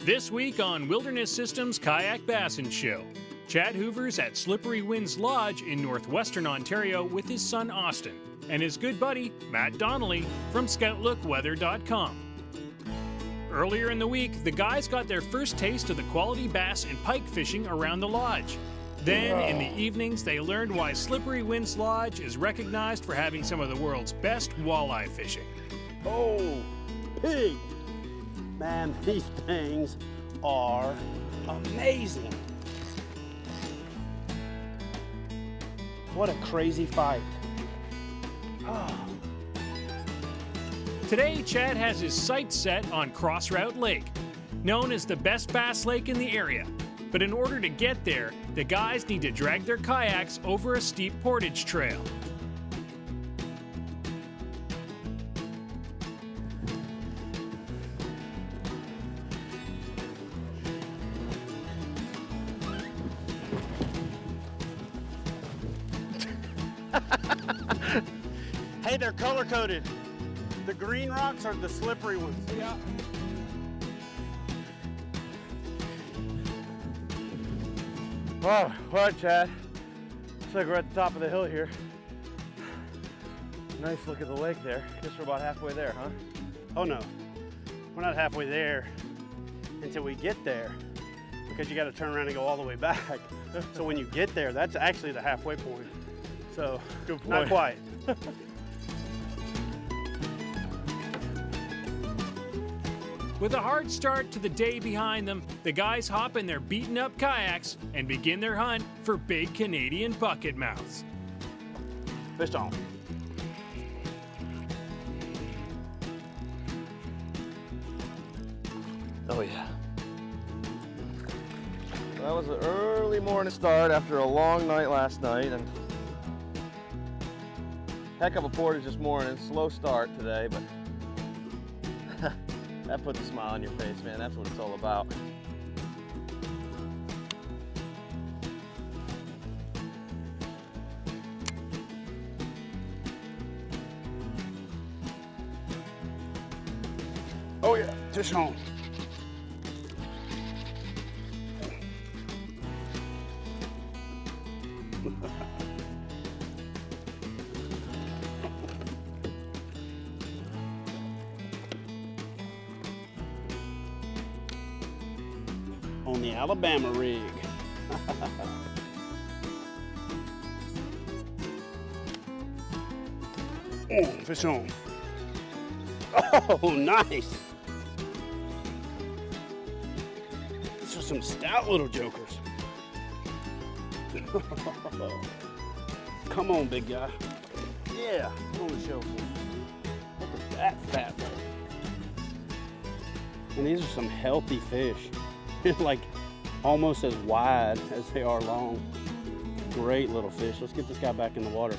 This week on Wilderness Systems Kayak Bassin Show, Chad Hoover's at Slippery Winds Lodge in northwestern Ontario with his son Austin and his good buddy Matt Donelly from ScoutLookWeather.com. Earlier in the week, the guys got their first taste of the quality bass and pike fishing around the lodge. Then, in the evenings, they learned why Slippery Winds Lodge is recognized for having some of the world's best walleye fishing. Oh, pig! Man, these things are amazing. What a crazy fight. Oh. Today, Chad has his sights set on Crossout Lake, known as the best bass lake in the area. But in order to get there, the guys need to drag their kayaks over a steep portage trail. Hey, they're color-coded. The green rocks are the slippery ones. Yeah. Oh, well, Chad, looks like we're at the top of the hill here. Nice look at the lake there. Guess we're about halfway there, huh? Oh no, we're not halfway there until we get there, because you got to turn around and go all the way back. So when you get there, that's actually the halfway point. So, good point. Not quite. With a hard start to the day behind them, the guys hop in their beaten-up kayaks and begin their hunt for big Canadian bucket mouths. Fish on. Oh yeah. That was an early morning start after a long night last night, and heck of a portage this morning. Slow start today, but that puts a smile on your face, man. That's what it's all about. Oh yeah, fish on. On the Alabama rig. Oh, fish on. Oh, nice. These are some stout little jokers. Come on, big guy. Yeah, on the show. Look at that fat boy. And these are some healthy fish. Like almost as wide as they are long. Great little fish. Let's get this guy back in the water.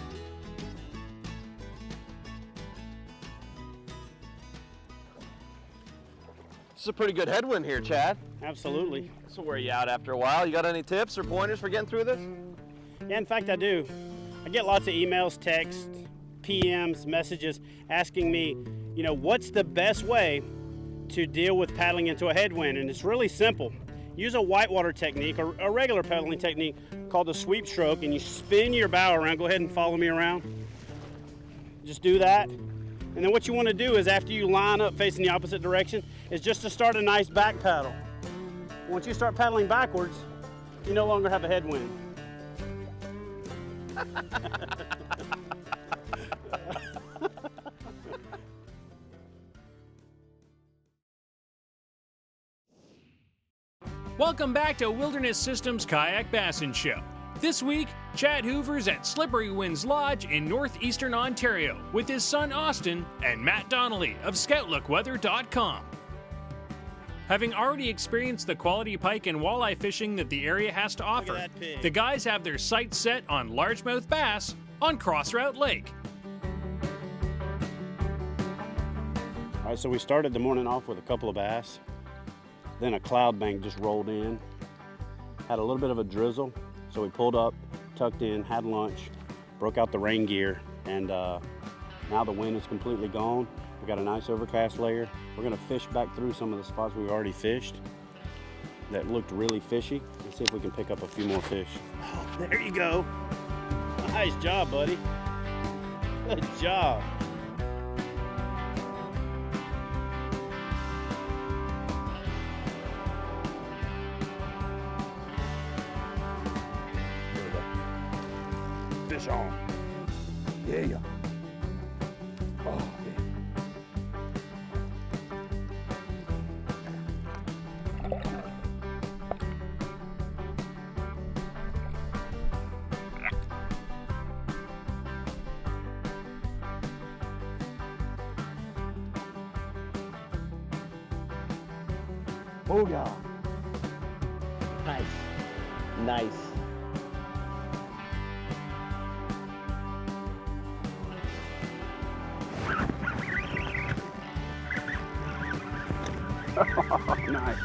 This is a pretty good headwind here, Chad. Absolutely. This will wear you out after a while. You got any tips or pointers for getting through this? Yeah, in fact, I do. I get lots of emails, texts, PMs, messages asking me, you know, what's the best way to deal with paddling into a headwind, and it's really simple. Use a whitewater technique or a regular paddling technique called the sweep stroke, and you spin your bow around. Go ahead and follow me around. Just do that. And then what you want to do is, after you line up facing the opposite direction, is just to start a nice back paddle. Once you start paddling backwards, you no longer have a headwind. Welcome back to Wilderness Systems Kayak Bassin Show. This week, Chad Hoover's at Slippery Winds Lodge in northeastern Ontario with his son Austin and Matt Donelly of ScoutLookWeather.com. Having already experienced the quality pike and walleye fishing that the area has to offer, the guys have their sights set on largemouth bass on Crossout Lake. All right, so we started the morning off with a couple of bass. Then a cloud bank just rolled in. Had a little bit of a drizzle, so we pulled up, tucked in, had lunch, broke out the rain gear, and now the wind is completely gone. We got a nice overcast layer. We're gonna fish back through some of the spots we've already fished. that looked really fishy. Let's see if we can pick up a few more fish. Oh, there you go. Nice job, buddy. Good job. Fish on. Yeah. Oh, yeah. Oh yeah. Nice. Nice. Nice.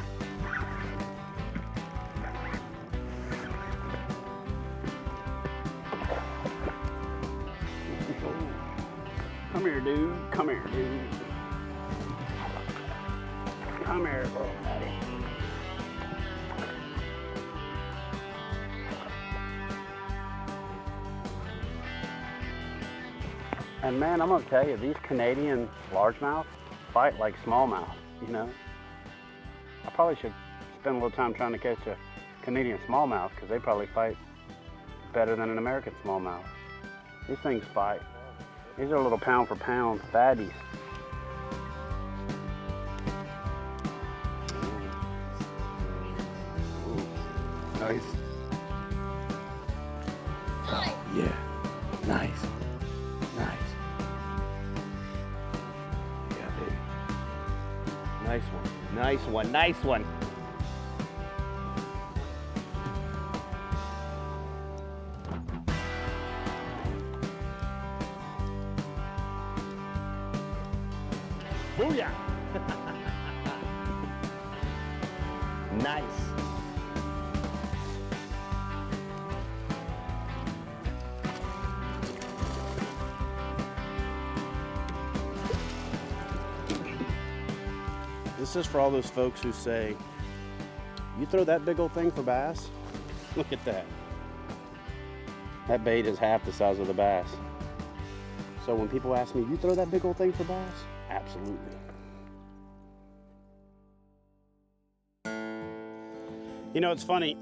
Come here, dude. Come here, dude. Come here, little buddy. And man, I'm gonna tell you, these Canadian largemouth fight like smallmouth, you know? I probably should spend a little time trying to catch a Canadian smallmouth because they probably fight better than an American smallmouth. These things fight. These are little pound for pound fatties. Nice. Yeah. Nice. Nice. Yeah, baby. Nice one. Nice one. Nice one. Booyah! Nice. This is for all those folks who say, you throw that big old thing for bass? Look at that. That bait is half the size of the bass. So when people ask me, you throw that big old thing for bass? Absolutely. You know, it's funny.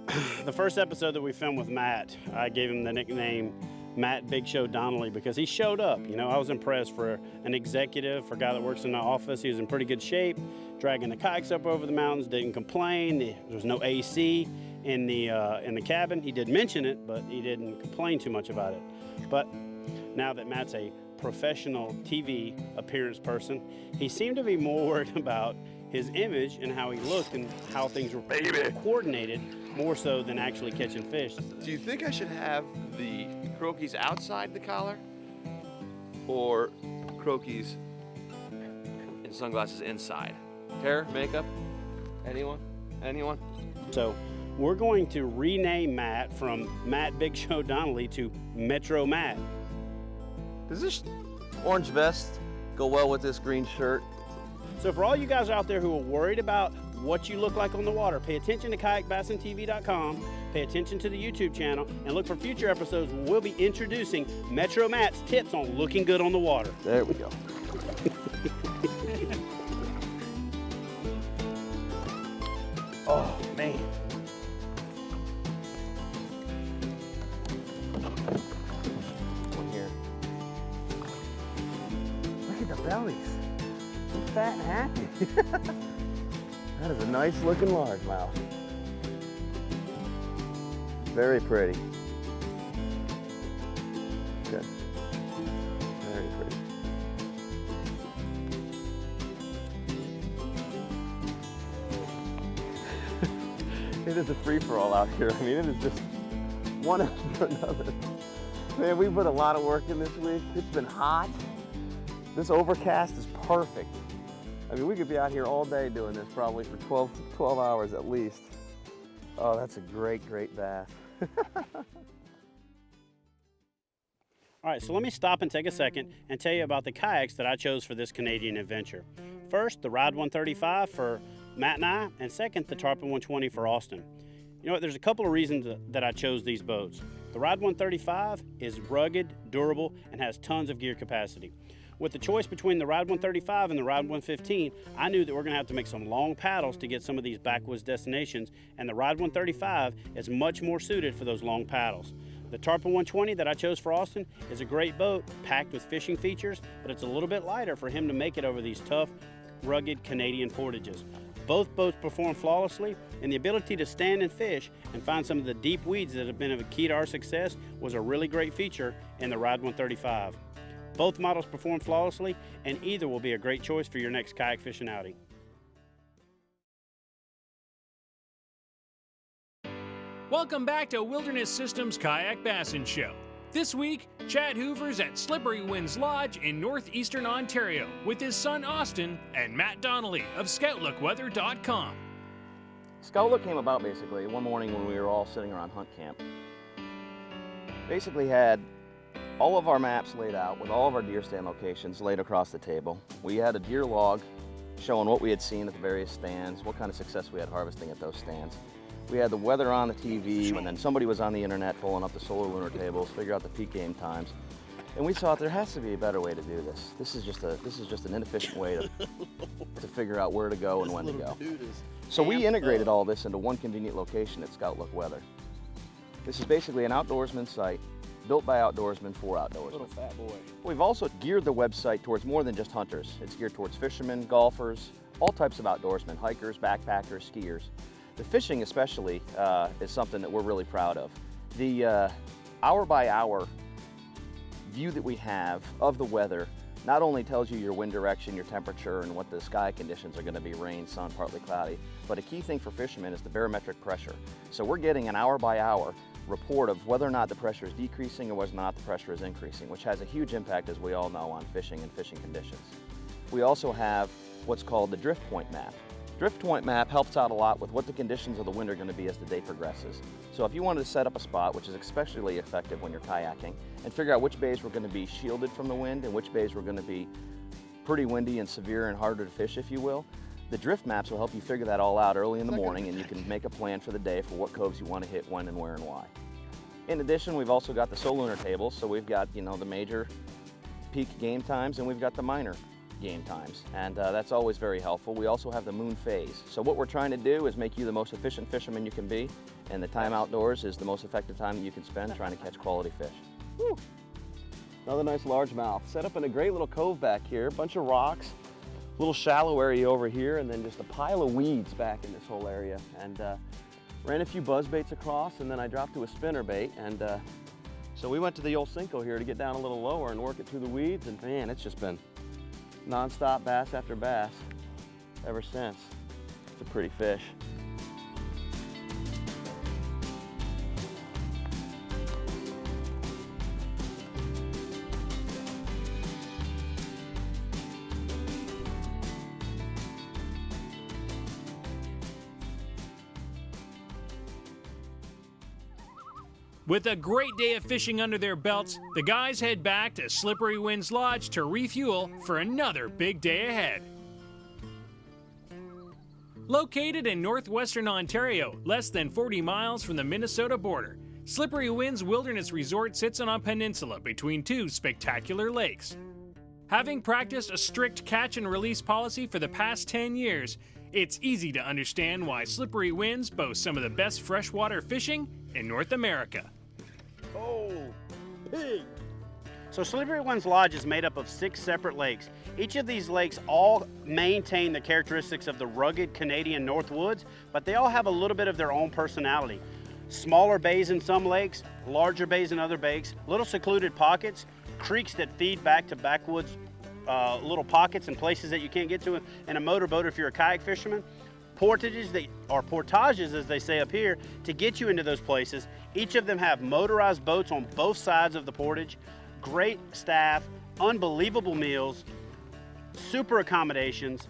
The first episode that we filmed with Matt, I gave him the nickname Matt Big Show Donelly because he showed up. You know, I was impressed for an executive, for a guy that works in the office. He was in pretty good shape, dragging the kayaks up over the mountains, didn't complain. There was no AC in the cabin. He did mention it, but he didn't complain too much about it. But now that Matt's a professional TV appearance person, he seemed to be more worried about his image and how he looked and how things were coordinated more so than actually catching fish. Do you think I should have the croakies outside the collar or croakies and sunglasses inside? Hair, makeup? Anyone? Anyone? So we're going to rename Matt from Matt Big Show Donelly to Metro Matt. Does this orange vest go well with this green shirt? So for all you guys out there who are worried about what you look like on the water, pay attention to KayakBassinTV.com, pay attention to the YouTube channel, and look for future episodes where we'll be introducing Metro Matt's tips on looking good on the water. There we go. Oh, man. One here. Look at the bellies. They're fat and happy. That is a nice looking largemouth. Very pretty. Good. Very pretty. It is a free-for-all out here. I mean, it is just one after another. Man, we put a lot of work in this week. It's been hot. This overcast is perfect. I mean, we could be out here all day doing this probably for 12 hours at least. Oh, that's a great, great bass. All right, so let me stop and take a second and tell you about the kayaks that I chose for this Canadian adventure. First, the Ride 135 for Matt and I, and second, the Tarpon 120 for Austin. You know what, there's a couple of reasons that I chose these boats. The Ride 135 is rugged, durable, and has tons of gear capacity. With the choice between the Ride 135 and the Ride 115, I knew that we're going to have to make some long paddles to get some of these backwoods destinations, and the Ride 135 is much more suited for those long paddles. The Tarpon 120 that I chose for Austin is a great boat, packed with fishing features, but it's a little bit lighter for him to make it over these tough, rugged Canadian portages. Both boats perform flawlessly, and the ability to stand and fish and find some of the deep weeds that have been a key to our success was a really great feature in the Ride 135. Both models perform flawlessly, and either will be a great choice for your next kayak fishing outing. Welcome back to Wilderness Systems Kayak Bassin Show. This week, Chad Hoover's at Slippery Winds Lodge in northeastern Ontario with his son Austin and Matt Donelly of ScoutLookWeather.com. ScoutLook came about basically one morning when we were all sitting around hunt camp. Basically had all of our maps laid out with all of our deer stand locations laid across the table. We had a deer log showing what we had seen at the various stands, what kind of success we had harvesting at those stands. We had the weather on the TV, and then somebody was on the internet pulling up the solar lunar tables, figure out the peak game times. And we thought there has to be a better way to do this. This is just an inefficient way to figure out where to go and when to go. So we integrated all this into one convenient location at ScoutLook Weather. This is basically an outdoorsman site built by outdoorsmen for outdoorsmen. Little fat boy. We've also geared the website towards more than just hunters. It's geared towards fishermen, golfers, all types of outdoorsmen, hikers, backpackers, skiers. The fishing especially is something that we're really proud of. The hour by hour view that we have of the weather not only tells you your wind direction, your temperature, and what the sky conditions are going to be, rain, sun, partly cloudy, but a key thing for fishermen is the barometric pressure. So we're getting an hour by hour report of whether or not the pressure is decreasing or whether or not the pressure is increasing, which has a huge impact, as we all know, on fishing and fishing conditions. We also have what's called the drift point map. Drift point map helps out a lot with what the conditions of the wind are going to be as the day progresses. So if you wanted to set up a spot, which is especially effective when you're kayaking, and figure out which bays were going to be shielded from the wind and which bays were going to be pretty windy and severe and harder to fish, if you will, the drift maps will help you figure that all out early in the morning, and you can make a plan for the day for what coves you want to hit, when and where and why. In addition, we've also got the solar lunar tables, so we've got, you know, the major peak game times and we've got the minor game times, and that's always very helpful. We also have the moon phase. So what we're trying to do is make you the most efficient fisherman you can be, and the time outdoors is the most effective time that you can spend trying to catch quality fish. Woo. Another nice largemouth. Set up in a great little cove back here, a bunch of rocks, little shallow area over here, and then just a pile of weeds back in this whole area. And ran a few buzz baits across, and then I dropped to a spinner bait, and so we went to the old Cinco here to get down a little lower and work it through the weeds, and man, it's just been non-stop bass after bass ever since. It's a pretty fish. With a great day of fishing under their belts, the guys head back to Slippery Winds Lodge to refuel for another big day ahead. Located in northwestern Ontario, less than 40 miles from the Minnesota border, Slippery Winds Wilderness Resort sits on a peninsula between two spectacular lakes. Having practiced a strict catch and release policy for the past 10 years, it's easy to understand why Slippery Winds boasts some of the best freshwater fishing in North America. Oh, pig! So Slippery Winds Lodge is made up of 6 separate lakes. Each of these lakes all maintain the characteristics of the rugged Canadian North Woods, but they all have a little bit of their own personality. Smaller bays in some lakes, larger bays in other lakes, little secluded pockets, creeks that feed back to backwoods, little pockets and places that you can't get to in a motorboat if you're a kayak fisherman. Portages, or portages as they say up here, to get you into those places. Each of them have motorized boats on both sides of the portage, great staff, unbelievable meals, super accommodations,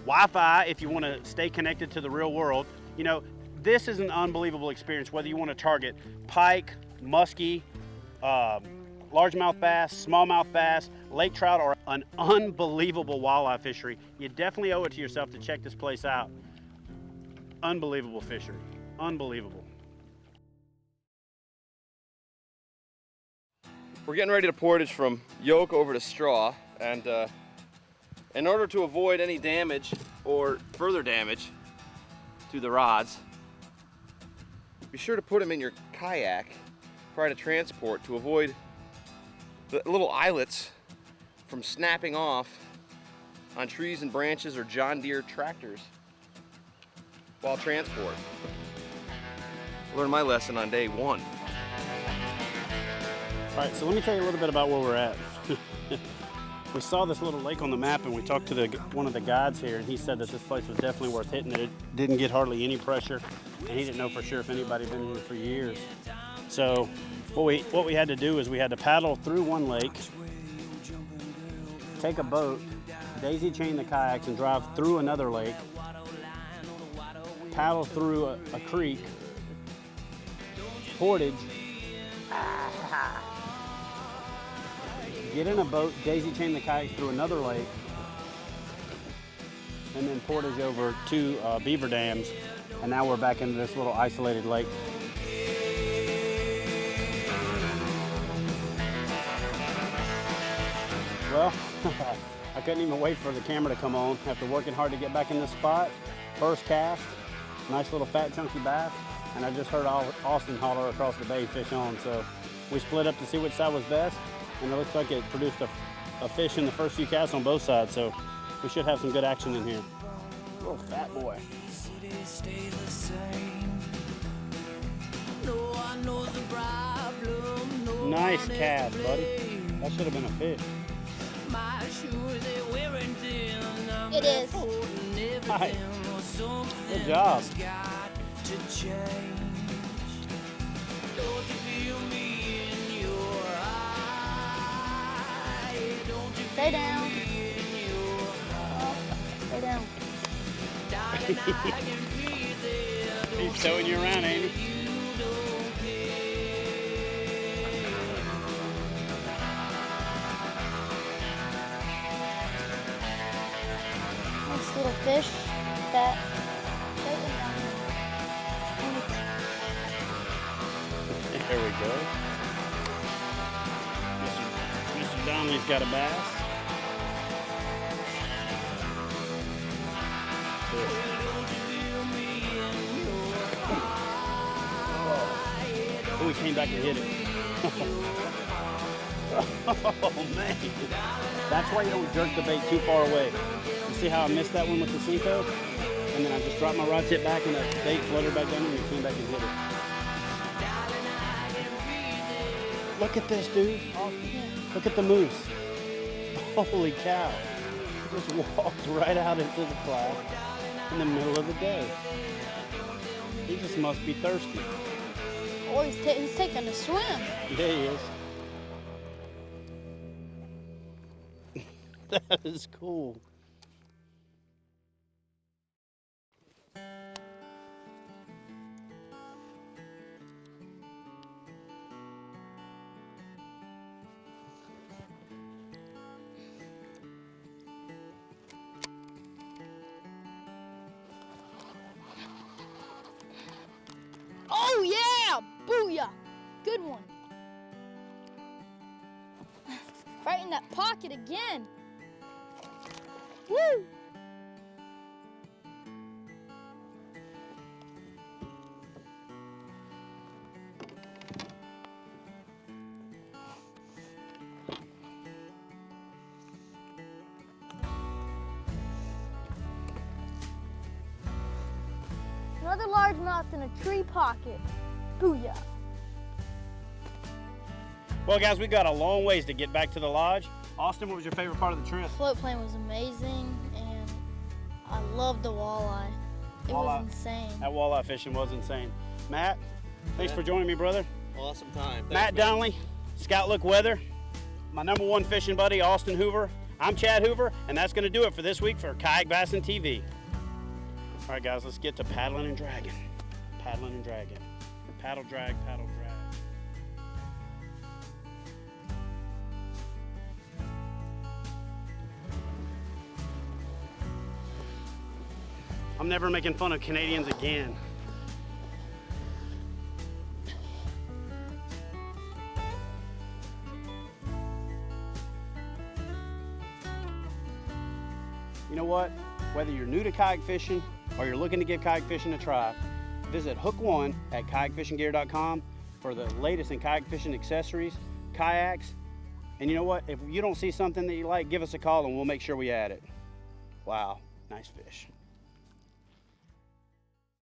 Wi-Fi if you want to stay connected to the real world. You know, this is an unbelievable experience, whether you want to target pike, muskie, largemouth bass, smallmouth bass, lake trout, or an unbelievable walleye fishery. You definitely owe it to yourself to check this place out. unbelievable fishery. Unbelievable. We're getting ready to portage from yoke over to straw, and in order to avoid any damage or further damage to the rods, be sure to put them in your kayak prior to transport to avoid the little eyelets from snapping off on trees and branches or John Deere tractors while transport. Learned my lesson on day 1. All right, so let me tell you a little bit about where we're at. We saw this little lake on the map, and we talked to one of the guides here, and he said that this place was definitely worth hitting. That it didn't get hardly any pressure, and he didn't know for sure if anybody had been here for years. So what we had to do is we had to paddle through one lake, take a boat, daisy chain the kayaks, and drive through another lake, paddle through a creek, portage, get in a boat, daisy chain the kayaks through another lake, and then portage over 2 beaver dams, and now we're back into this little isolated lake. Well, I couldn't even wait for the camera to come on after working hard to get back in this spot. First cast, nice little fat chunky bass, and I just heard Austin holler across the bay, fish on, so we split up to see which side was best, and it looks like it produced a fish in the first few casts on both sides, so we should have some good action in here. Little fat boy. Nice cast, buddy. That should have been a fish. It is. Nice. Good job. Stay down. Stay down. He's towing you around, ain't he? Nice little fish that There we go. Mr. Donelly's got a bass. Oh, he came back and hit it. Oh, man. That's why you don't jerk the bait too far away. You see how I missed that one with the Cinco? And then I just dropped my rod tip back and the bait fluttered back down and he came back and hit it. Look at this, dude. Look at the moose. Holy cow. He just walked right out into the flat in the middle of the day. He just must be thirsty. or he's taking a swim. There he is. That is cool. Oh yeah! Booyah! Good one. Right in that pocket again. Woo! Another largemouth in a tree pocket. Booyah. Well, guys, we got a long ways to get back to the lodge. Austin, what was your favorite part of the trip? Float plane was amazing, and I loved the walleye. It was insane. That walleye fishing was insane. Matt, thanks for joining me, brother. Awesome time. Matt Donelly, ScoutLook Weather, my #1 fishing buddy, Austin Hoover. I'm Chad Hoover, and that's going to do it for this week for Kayak Bassin TV. All right, guys, let's get to paddling and dragging. Paddling and dragging. Paddle, drag, paddle, drag. I'm never making fun of Canadians again. You know what? Whether you're new to kayak fishing or you're looking to give kayak fishing a try, visit Hook One at kayakfishinggear.com for the latest in kayak fishing accessories, kayaks, and you know what? If you don't see something that you like, give us a call and we'll make sure we add it. Wow, nice fish.